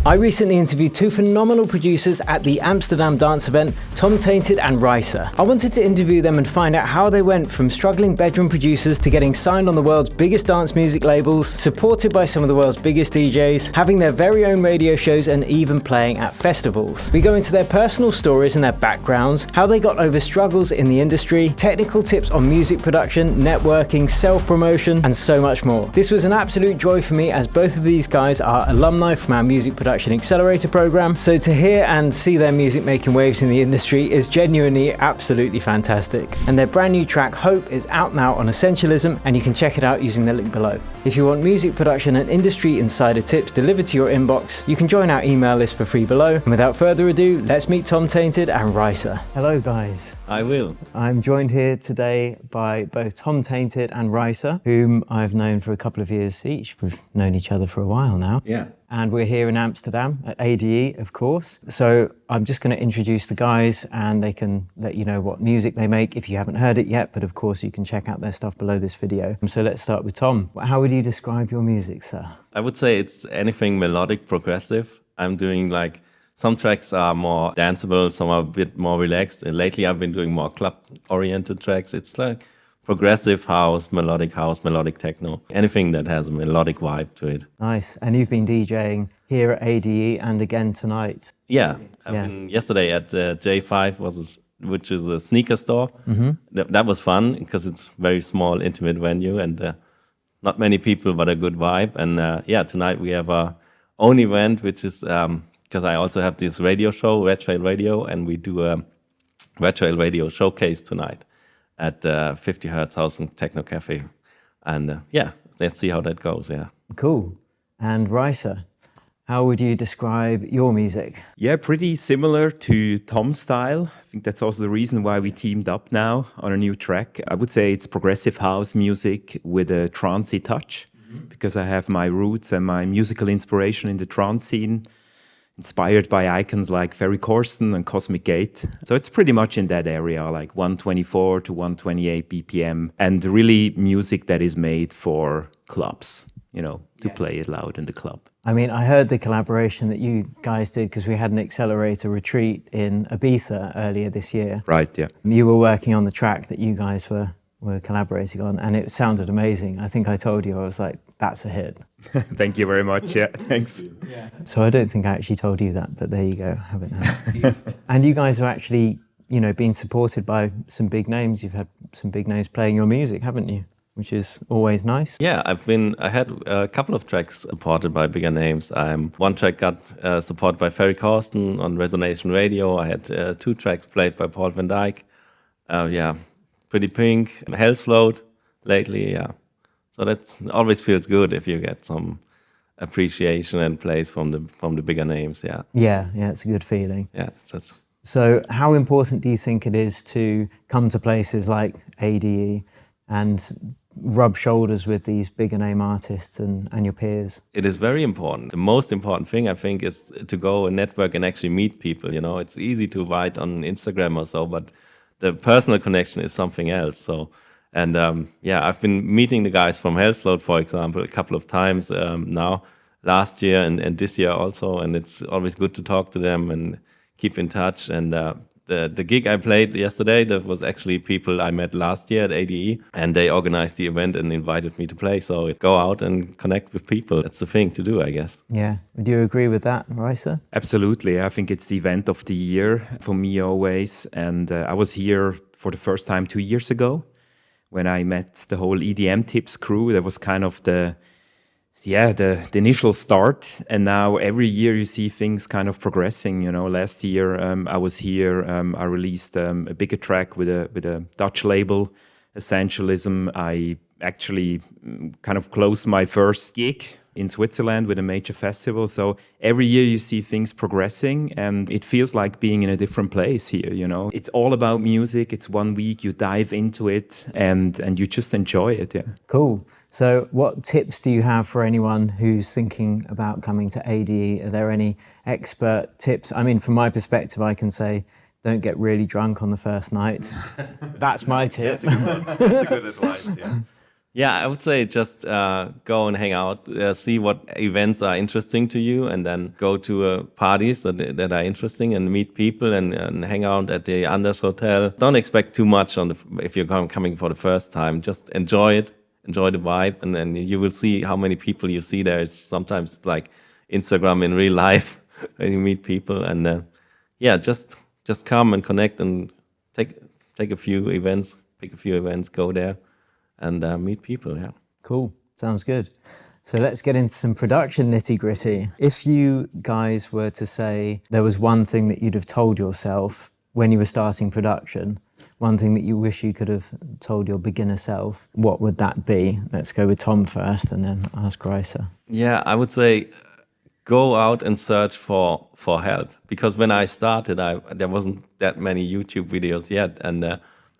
I recently interviewed two phenomenal producers at the Amsterdam dance event, Tainted and REYSSR. I wanted to interview them and find out how they went from struggling bedroom producers to getting signed on the world's biggest dance music labels, supported by some of the world's biggest DJs, having their very own radio shows and even playing at festivals. We go into their personal stories and their backgrounds, how they got over struggles in the industry, technical tips on music production, networking, self-promotion, and so much more. This was an absolute joy for me as both of these guys are alumni from our Music Production Accelerator program, so to hear and see their music making waves in the industry is genuinely absolutely fantastic. And their brand new track Hope is out now on Essentialism, and you can check it out using the link below. If you want music production and industry insider tips delivered to your inbox, you can join our email list for free below. And without further ado, let's meet Tainted and REYSSR. Hello guys. I will. I'm joined here today by both Tainted and REYSSR, whom I've known for a couple of years each. We've known each other for a while now. Yeah. And we're here in Amsterdam at ADE, of course. So I'm just going to introduce the guys and they can let you know what music they make if you haven't heard it yet, but of course you can check out their stuff below this video. So let's start with Tom. How would you describe your music, sir? I would say it's anything melodic, progressive. I'm doing like, some tracks are more danceable, some are a bit more relaxed. And lately I've been doing more club-oriented tracks. It's like progressive house, melodic techno, anything that has a melodic vibe to it. Nice. And you've been DJing here at ADE and again tonight. Yeah, I've been yesterday at J5, which is a sneaker store. Mm-hmm. That was fun because it's a very small, intimate venue and not many people, but a good vibe. And yeah, tonight we have our own event, which is because I also have this radio show, Red Trail Radio, and we do a Red Trail Radio showcase tonight at 50 Hertz House and Techno Cafe. And yeah, let's see how that goes, yeah. Cool. And REYSSR, how would you describe your music? Yeah, pretty similar to Tom's style. I think that's also the reason why we teamed up now on a new track. I would say it's progressive house music with a trancey touch, because I have my roots and my musical inspiration in the trance scene, inspired by icons like Ferry Corsten and Cosmic Gate. So it's pretty much in that area, like 124 to 128 BPM, and really music that is made for clubs, you know, to play it loud in the club. I mean, I heard the collaboration that you guys did because we had an accelerator retreat in Ibiza earlier this year. Right, yeah. You were working on the track that you guys were collaborating on, and it sounded amazing. I think I told you, I was like, that's a hit. Thank you very much, yeah, thanks. Yeah. So I don't think I actually told you that, but there you go, have it now. And you guys are actually, you know, being supported by some big names. You've had some big names playing your music, haven't you? Which is always nice. Yeah, I had a couple of tracks supported by bigger names. One track got supported by Ferry Corsten on Resonation Radio. I had 2 tracks played by Paul van Dyk. Yeah, Pretty Pink, Hellslowed lately, yeah. So that always feels good if you get some appreciation and plays from the bigger names, yeah. Yeah, it's a good feeling. Yeah. So how important do you think it is to come to places like ADE and rub shoulders with these bigger name artists and your peers? It is very important. The most important thing, I think, is to go and network and actually meet people, you know. It's easy to write on Instagram or so, but the personal connection is something else, so... And yeah, I've been meeting the guys from Hellslowed, for example, a couple of times now, last year and this year also. And it's always good to talk to them and keep in touch. And the gig I played yesterday, that was actually people I met last year at ADE. And they organized the event and invited me to play. So go out and connect with people. That's the thing to do, I guess. Yeah. Do you agree with that, REYSSR? Absolutely. I think it's the event of the year for me always. And I was here for the first time 2 years ago, when I met the whole EDM Tips crew. That was kind of the initial start. And now every year you see things kind of progressing. You know, last year I was here. I released a bigger track with a Dutch label, Essentialism. I actually kind of closed my first gig in Switzerland with a major festival. So every year you see things progressing and it feels like being in a different place here, you know. It's all about music. It's 1 week, you dive into it and you just enjoy it, yeah. Cool. So what tips do you have for anyone who's thinking about coming to ADE? Are there any expert tips? I mean, from my perspective, I can say, don't get really drunk on the first night. That's my tip. That's a good advice, yeah. Yeah, I would say just go and hang out, see what events are interesting to you, and then go to parties that are interesting and meet people and hang out at the Anders Hotel. Don't expect too much if you're coming for the first time. Just enjoy it, enjoy the vibe, and then you will see how many people you see there. Sometimes it's like Instagram in real life when you meet people, and yeah, just come and connect and take a few events, pick a few events, go there. And meet people, yeah. Cool, sounds good. So let's get into some production nitty-gritty. If you guys were to say there was one thing that you'd have told yourself when you were starting production, one thing that you wish you could have told your beginner self, what would that be? Let's go with Tom first and then ask REYSSR. Yeah, I would say go out and search for help. Because when I started, there wasn't that many YouTube videos yet. And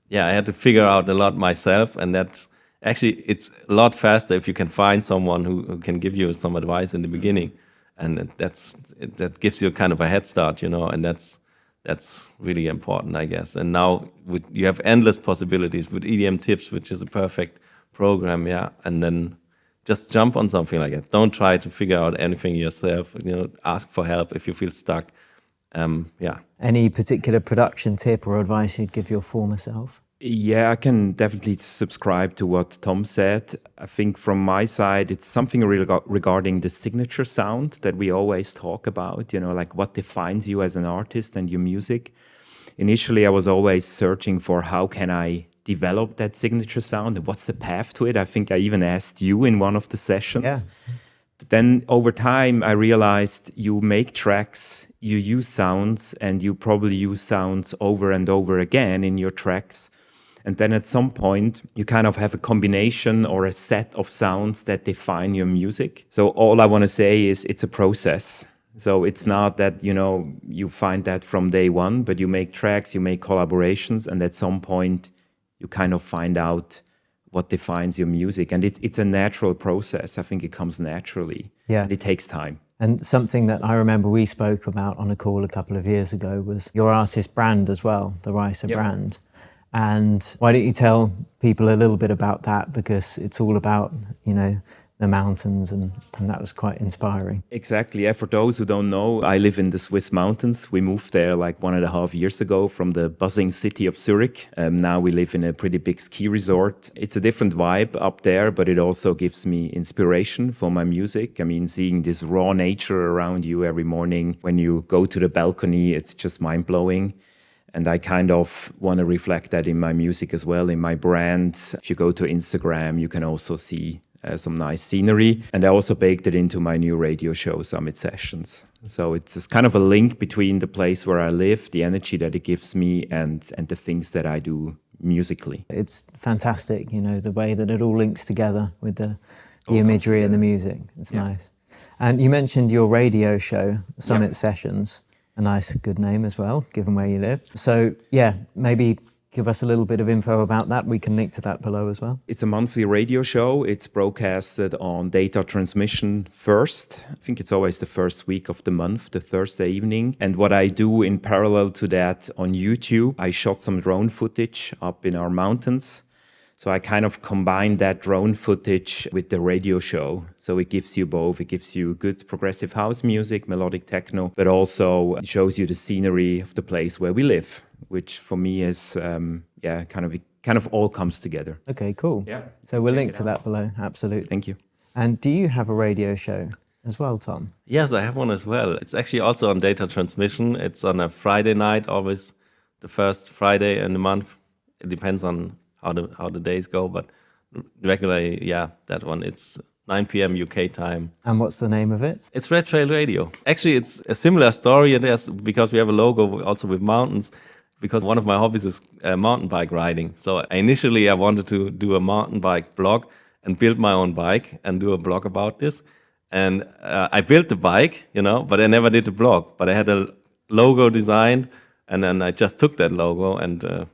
yeah, I had to figure out a lot myself, and that's actually, it's a lot faster if you can find someone who can give you some advice in the beginning, and that gives you kind of a head start, you know, and that's really important, I guess. And now you have endless possibilities with EDM Tips, which is a perfect program, yeah, and then just jump on something like that. Don't try to figure out anything yourself, you know, ask for help if you feel stuck. Yeah. Any particular production tip or advice you'd give your former self? Yeah, I can definitely subscribe to what Tom said. I think from my side, it's something really regarding the signature sound that we always talk about, you know, like what defines you as an artist and your music. Initially, I was always searching for how can I develop that signature sound and what's the path to it. I think I even asked you in one of the sessions. Yeah. But then over time, I realized you make tracks, you use sounds, and you probably use sounds over and over again in your tracks. And then at some point, you kind of have a combination or a set of sounds that define your music. So all I want to say is it's a process. So it's not that, you know, you find that from day one, but you make tracks, you make collaborations, and at some point, you kind of find out what defines your music. And it's a natural process. I think it comes naturally. Yeah. And it takes time. And something that I remember we spoke about on a call a couple of years ago was your artist brand as well, the REYSSR brand. And why don't you tell people a little bit about that? Because it's all about, you know, the mountains, and that was quite inspiring. Exactly. Yeah, for those who don't know, I live in the Swiss mountains. We moved there like 1.5 years ago from the buzzing city of Zurich. Now we live in a pretty big ski resort. It's a different vibe up there, but it also gives me inspiration for my music. I mean, seeing this raw nature around you every morning when you go to the balcony, it's just mind-blowing. And I kind of want to reflect that in my music as well, in my brand. If you go to Instagram, you can also see some nice scenery. And I also baked it into my new radio show, Summit Sessions. So it's just kind of a link between the place where I live, the energy that it gives me, and the things that I do musically. It's fantastic, you know, the way that it all links together with the imagery and the music. It's nice. And you mentioned your radio show, Summit Sessions. A nice, good name as well, given where you live. So, yeah, maybe give us a little bit of info about that. We can link to that below as well. It's a monthly radio show. It's broadcasted on data transmission first. I think it's always the first week of the month, the Thursday evening. And what I do in parallel to that on YouTube, I shot some drone footage up in our mountains. So I kind of combine that drone footage with the radio show. So it gives you both. It gives you good progressive house music, melodic techno, but also it shows you the scenery of the place where we live, which for me is, kind of all comes together. Okay, cool. Yeah. So we'll link to that below, absolutely. Thank you. And do you have a radio show as well, Tom? Yes, I have one as well. It's actually also on data transmission. It's on a Friday night, always the first Friday in the month. It depends on how the days go, but regularly, yeah, that one. It's 9 p.m. UK time. And what's the name of it? It's Red Trail Radio. Actually, it's a similar story. It is because we have a logo also with mountains, because one of my hobbies is mountain bike riding. So initially I wanted to do a mountain bike blog and build my own bike and do a blog about this. And I built the bike, you know, but I never did the blog. But I had a logo designed, and then I just took that logo and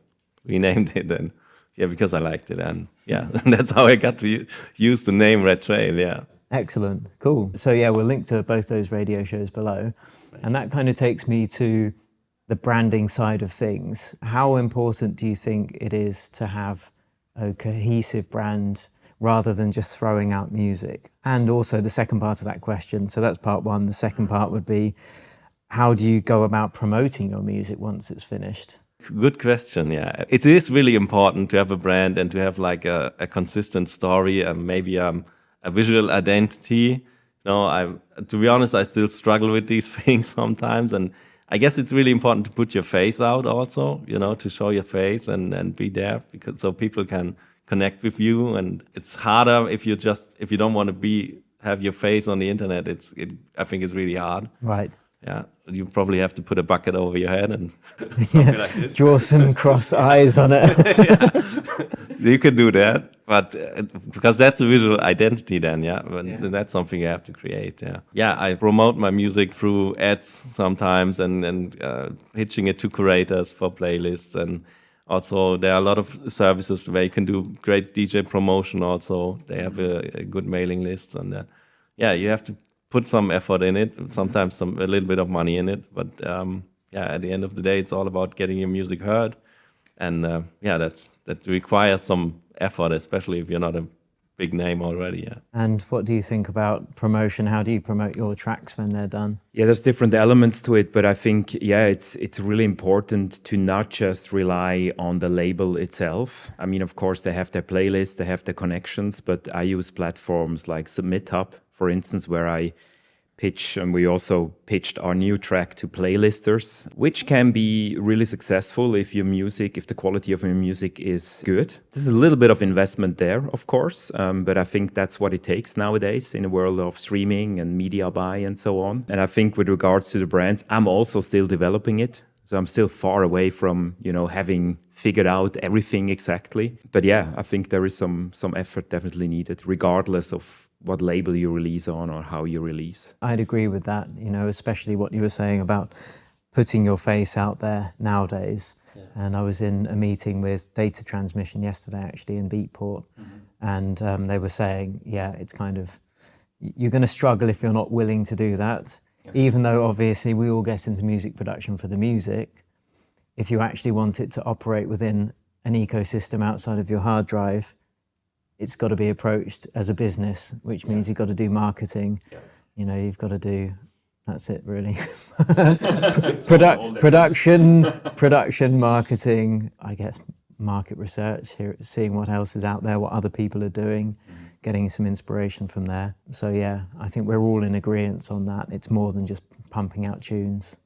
renamed it. And yeah, because I liked it, and yeah, that's how I got to use the name Red Trail, yeah. Excellent, cool. So yeah, we'll link to both those radio shows below. And that kind of takes me to the branding side of things. How important do you think it is to have a cohesive brand rather than just throwing out music? And also the second part of that question, so that's part one. The second part would be, how do you go about promoting your music once it's finished? Good question. Yeah, it is really important to have a brand and to have like a consistent story and maybe a visual identity. To be honest, I still struggle with these things sometimes, and I guess it's really important to put your face out also. To show your face and be there because so people can connect with you. And it's harder if you don't want to have your face on the internet. I think it's really hard. Right. Yeah, you probably have to put a bucket over your head and something like this. Draw some cross eyes on it. You could do that, but because that's a visual identity then, that's something you have to create. Yeah, I promote my music through ads sometimes and pitching it to curators for playlists, and also there are a lot of services where you can do great DJ promotion. Also, they have a good mailing list, and you have to put some effort in it, sometimes a little bit of money in it, but at the end of the day, it's all about getting your music heard, and that requires some effort, especially if you're not a big name already. Yeah. And what do you think about promotion? How do you promote your tracks when they're done? Yeah, there's different elements to it, but I think it's really important to not just rely on the label itself. I mean, of course, they have their playlist, they have their connections, but I use platforms like SubmitHub, for instance, where I pitch, and we also pitched our new track to playlisters, which can be really successful if the quality of your music is good. There's a little bit of investment there, of course, but I think that's what it takes nowadays in a world of streaming and media buy and so on. And I think with regards to the brands, I'm also still developing it. So I'm still far away from, having figured out everything exactly. But I think there is some effort definitely needed, regardless of what label you release on or how you release. I'd agree with that, especially what you were saying about putting your face out there nowadays. Yeah. And I was in a meeting with Data Transmission yesterday, actually, in Beatport. And they were saying, it's kind of, you're going to struggle if you're not willing to do that. Yeah. Even though obviously we all get into music production for the music, if you actually want it to operate within an ecosystem outside of your hard drive, it's got to be approached as a business, which means you've got to do marketing. Yeah. You've got to do, that's it really. Production, marketing, I guess market research, seeing what else is out there, what other people are doing, getting some inspiration from there. So I think we're all in agreement on that. It's more than just pumping out tunes.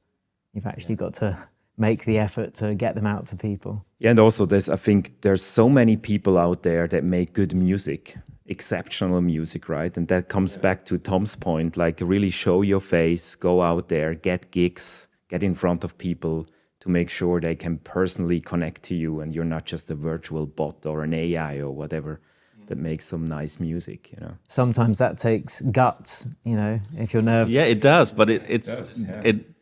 You've actually got to make the effort to get them out to people. Yeah, and also I think there's so many people out there that make good music, exceptional music, right? And that comes back to Tom's point, like really show your face, go out there, get gigs, get in front of people to make sure they can personally connect to you and you're not just a virtual bot or an AI or whatever that makes some nice music, Sometimes that takes guts, if you're nervous. Yeah, it does, but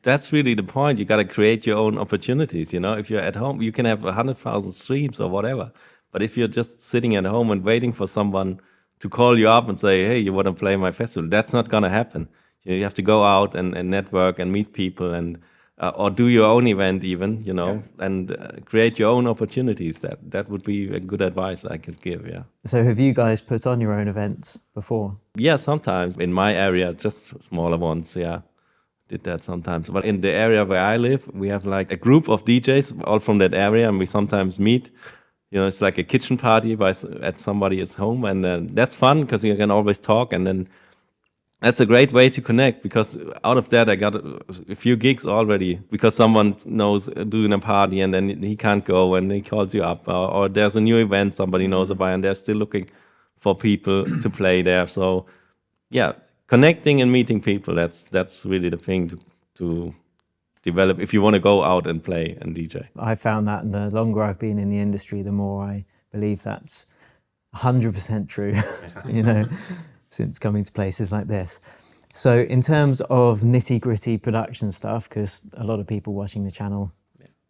that's really the point. You got to create your own opportunities, If you're at home, you can have 100,000 streams or whatever. But if you're just sitting at home and waiting for someone to call you up and say, hey, you want to play my festival, that's not going to happen. You have to go out and network and meet people and or do your own event even, and create your own opportunities. That would be a good advice I could give, So have you guys put on your own events before? Yeah, sometimes. In my area, just smaller ones, did that sometimes. But in the area where I live, we have like a group of DJs all from that area, and we sometimes meet. It's like a kitchen party at somebody's home, and that's fun because you can always talk, and then that's a great way to connect, because out of that I got a few gigs already, because someone knows doing a party and then he can't go and he calls you up, or there's a new event somebody knows about and they're still looking for people to play there. So connecting and meeting people, that's really the thing to develop if you want to go out and play and DJ. I found that, and the longer I've been in the industry, the more I believe that's 100% true, since coming to places like this. So in terms of nitty-gritty production stuff, because a lot of people watching the channel,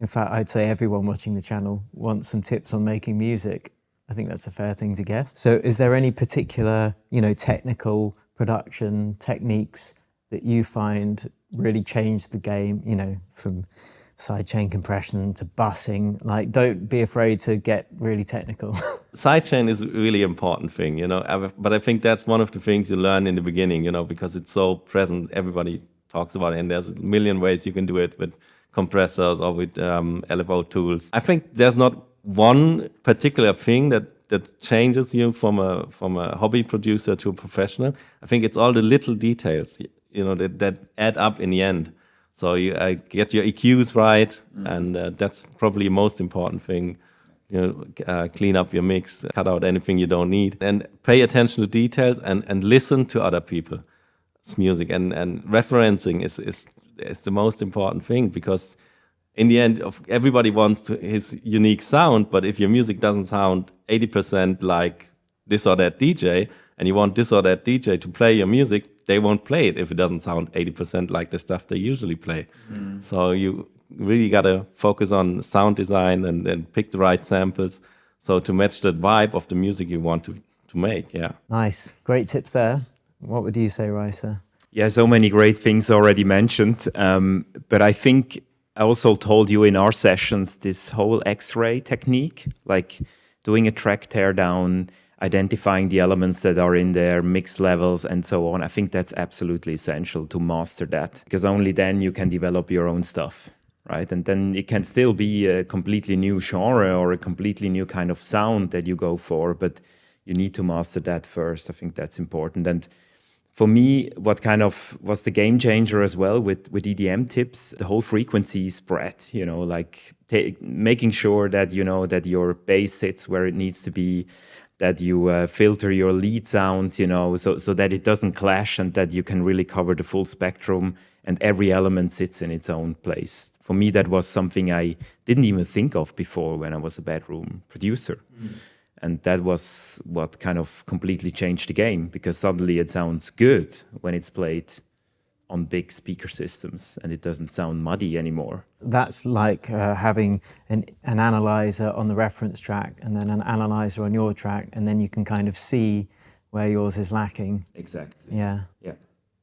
in fact, I'd say everyone watching the channel wants some tips on making music. I think that's a fair thing to guess. So is there any particular, technical production techniques that you find really changed the game, from sidechain compression to bussing? Like, don't be afraid to get really technical. sidechain is a really important thing, but I think that's one of the things you learn in the beginning, because it's so present. Everybody talks about it, and there's a million ways you can do it with compressors or with LFO tools. I think there's not one particular thing that changes you from a hobby producer to a professional. I think it's all the little details, that add up in the end. So you get your EQs right, and that's probably the most important thing. Clean up your mix, cut out anything you don't need, and pay attention to details and listen to other people's music. And referencing is the most important thing, because in the end, everybody wants his unique sound. But if your music doesn't sound 80% like this or that DJ, and you want this or that DJ to play your music, they won't play it if it doesn't sound 80% like the stuff they usually play. So you really got to focus on sound design and pick the right samples, so to match the vibe of the music you want to make. Yeah. Nice. Great tips there. What would you say, REYSSR? Yeah, so many great things already mentioned. But I think I also told you in our sessions this whole X-ray technique, like doing a track teardown, identifying the elements that are in there, mix levels, and so on. I think that's absolutely essential to master that, because only then you can develop your own stuff. Right, and then it can still be a completely new genre or a completely new kind of sound that you go for, but you need to master that first. I think that's important. And for me, what kind of was the game changer as well with EDM tips, the whole frequency spread, like making sure that, that your bass sits where it needs to be, that you filter your lead sounds, so that it doesn't clash, and that you can really cover the full spectrum and every element sits in its own place. For me, that was something I didn't even think of before when I was a bedroom producer. And that was what kind of completely changed the game, because suddenly it sounds good when it's played on big speaker systems and it doesn't sound muddy anymore. That's like having an analyzer on the reference track and then an analyzer on your track, and then you can kind of see where yours is lacking. Exactly. Yeah. Yeah.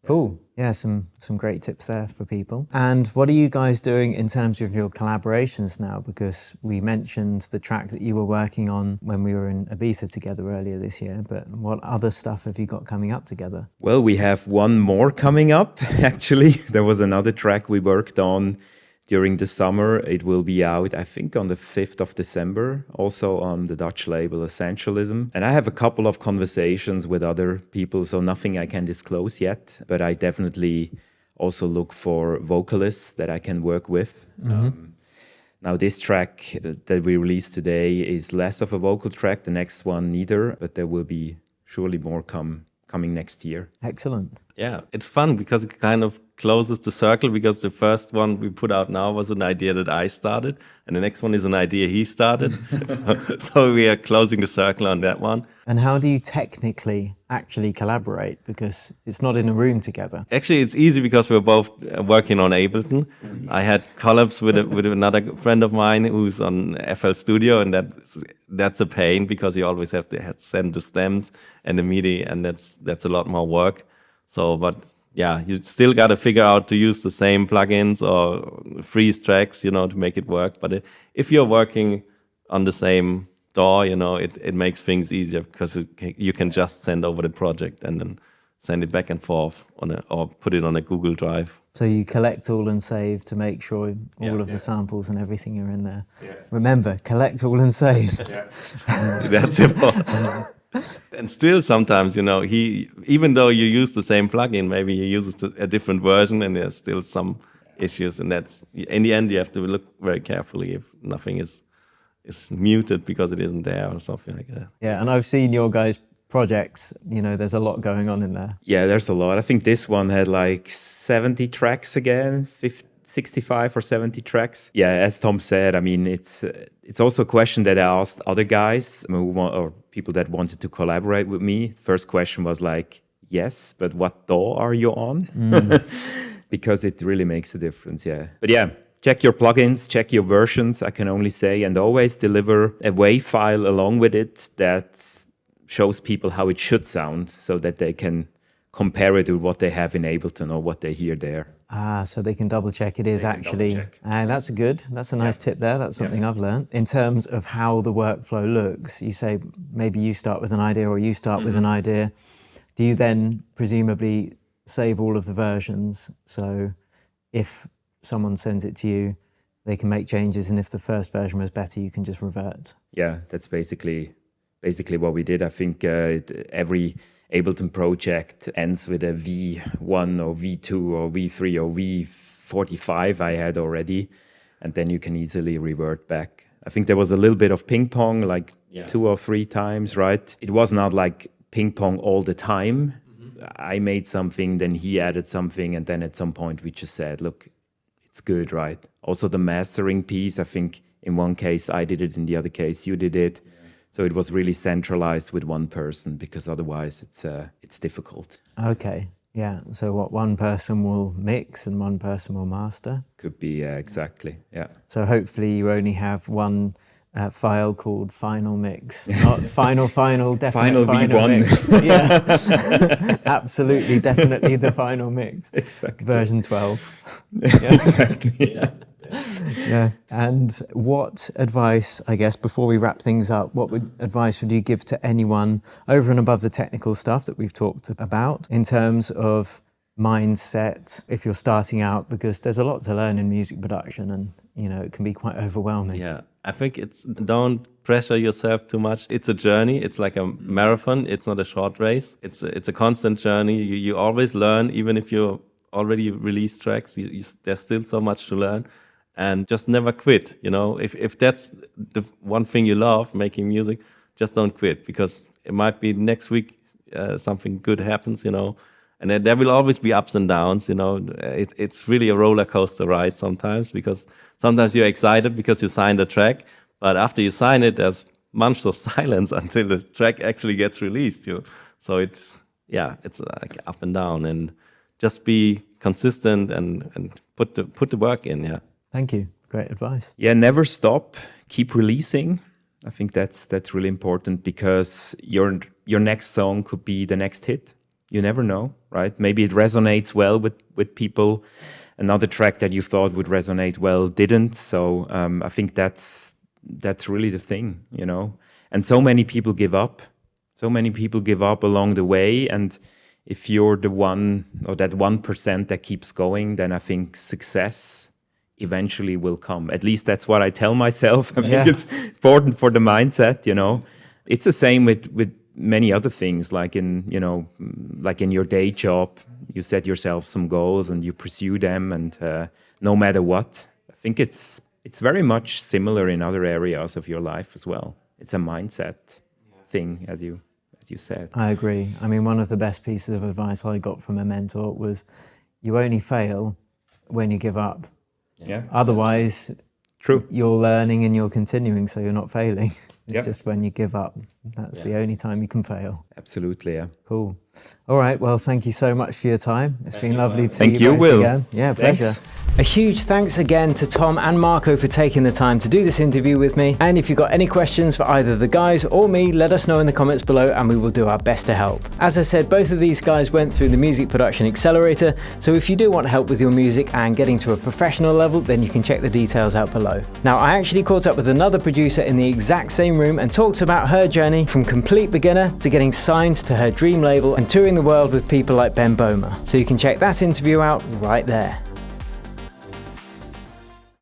Cool. Yeah, some great tips there for people. And what are you guys doing in terms of your collaborations now? Because we mentioned the track that you were working on when we were in Ibiza together earlier this year, but what other stuff have you got coming up together? Well, we have one more coming up, actually. There was another track we worked on during the summer. It will be out, I think, on the 5th of December, also on the Dutch label Essentialism. And I have a couple of conversations with other people, so nothing I can disclose yet, but I definitely also look for vocalists that I can work with. Now, this track that we released today is less of a vocal track, the next one neither, but there will be surely more coming next year. Excellent. Yeah, it's fun because it kind of closes the circle, because the first one we put out now was an idea that I started, and the next one is an idea he started. so we are closing the circle on that one. And how do you technically actually collaborate? Because it's not in a room together. Actually, it's easy because we're both working on Ableton. I had collabs with another friend of mine who's on FL Studio, and that's a pain because you always have to send the stems and the MIDI, and that's a lot more work. So, but yeah, you still got to figure out to use the same plugins or freeze tracks, to make it work. But if you're working on the same DAW, it makes things easier, because you can just send over the project and then send it back and forth or put it on a Google Drive. So you collect all and save to make sure all of the samples and everything are in there. Yeah. Remember, collect all and save. That's important. And still sometimes, even though you use the same plugin, maybe he uses a different version and there's still some issues. And that's, in the end, you have to look very carefully if nothing is muted because it isn't there or something like that. Yeah, and I've seen your guys' projects, there's a lot going on in there. Yeah, there's a lot. I think this one had like 70 tracks again, 65 or 70 tracks. Yeah, as Tom said, I mean, it's also a question that I asked other guys or people that wanted to collaborate with me. First question was like, yes, but what DAW are you on? Because it really makes a difference, yeah. But yeah, check your plugins, check your versions, I can only say, and always deliver a WAV file along with it that shows people how it should sound, so that they can compare it with what they have in Ableton or what they hear there. So they can double check it is actually, that's a nice tip there. That's something I've learned. In terms of how the workflow looks, you say maybe you start with an idea or you start with an idea. Do you then presumably save all of the versions? So if someone sends it to you, they can make changes, and if the first version was better, you can just revert. Yeah, that's basically what we did. I think every Ableton project ends with a V1 or V2 or V3 or V45 I had already, and then you can easily revert back. I think there was a little bit of ping pong, like 2 or 3 times, right? It was not like ping pong all the time. I made something, then he added something, and then at some point we just said, look, it's good, right? Also the mastering piece, I think in one case I did it, in the other case you did it. So it was really centralized with one person, because otherwise it's difficult. Okay, yeah. So what, one person will mix and one person will master? Could be, exactly, yeah. So hopefully you only have one file called final mix, not final, definite final V1. Mix. Yeah, absolutely, definitely the final mix. Exactly. Version 12. Yeah. Exactly, yeah. Yeah. And what advice, I guess, before we wrap things up, what advice would you give to anyone over and above the technical stuff that we've talked about in terms of mindset if you're starting out? Because there's a lot to learn in music production, and it can be quite overwhelming. Yeah, I think don't pressure yourself too much. It's a journey. It's like a marathon. It's not a short race. It's a constant journey. You always learn, even if you already released tracks. There's still so much to learn. And just never quit, If that's the one thing you love, making music, just don't quit, because it might be next week something good happens, and then there will always be ups and downs, It's really a roller coaster ride sometimes, because sometimes you're excited because you signed a track, but after you sign it, there's months of silence until the track actually gets released. So it's like up and down, and just be consistent and put the work in. Yeah. Thank you. Great advice. Yeah, never stop. Keep releasing. I think that's really important, because your next song could be the next hit. You never know, right? Maybe it resonates well with people. Another track that you thought would resonate well didn't. So I think that's really the thing, And so many people give up. So many people give up along the way. And if you're the one, or that 1% that keeps going, then I think success eventually will come. At least that's what I tell myself. I think it's important for the mindset, It's the same with many other things, like in your day job, you set yourself some goals and you pursue them, and no matter what. I think it's very much similar in other areas of your life as well. It's a mindset thing, as you said. I agree. I mean, one of the best pieces of advice I got from a mentor was, you only fail when you give up. Yeah. Otherwise, true. You're learning and you're continuing, so you're not failing. It's just when you give up. That's the only time you can fail. Absolutely, yeah. Cool. All right, well, thank you so much for your time. It's been lovely to see you both Will. again. Yeah, pleasure. Thanks. A huge thanks again to Tom and Marco for taking the time to do this interview with me. And if you've got any questions for either the guys or me, let us know in the comments below and we will do our best to help. As I said, both of these guys went through the Music Production Accelerator, so if you do want help with your music and getting to a professional level, then you can check the details out below. Now, I actually caught up with another producer in the exact same room and talked about her journey from complete beginner to getting signed to her dream label and touring the world with people like Ben Boma. So you can check that interview out right there.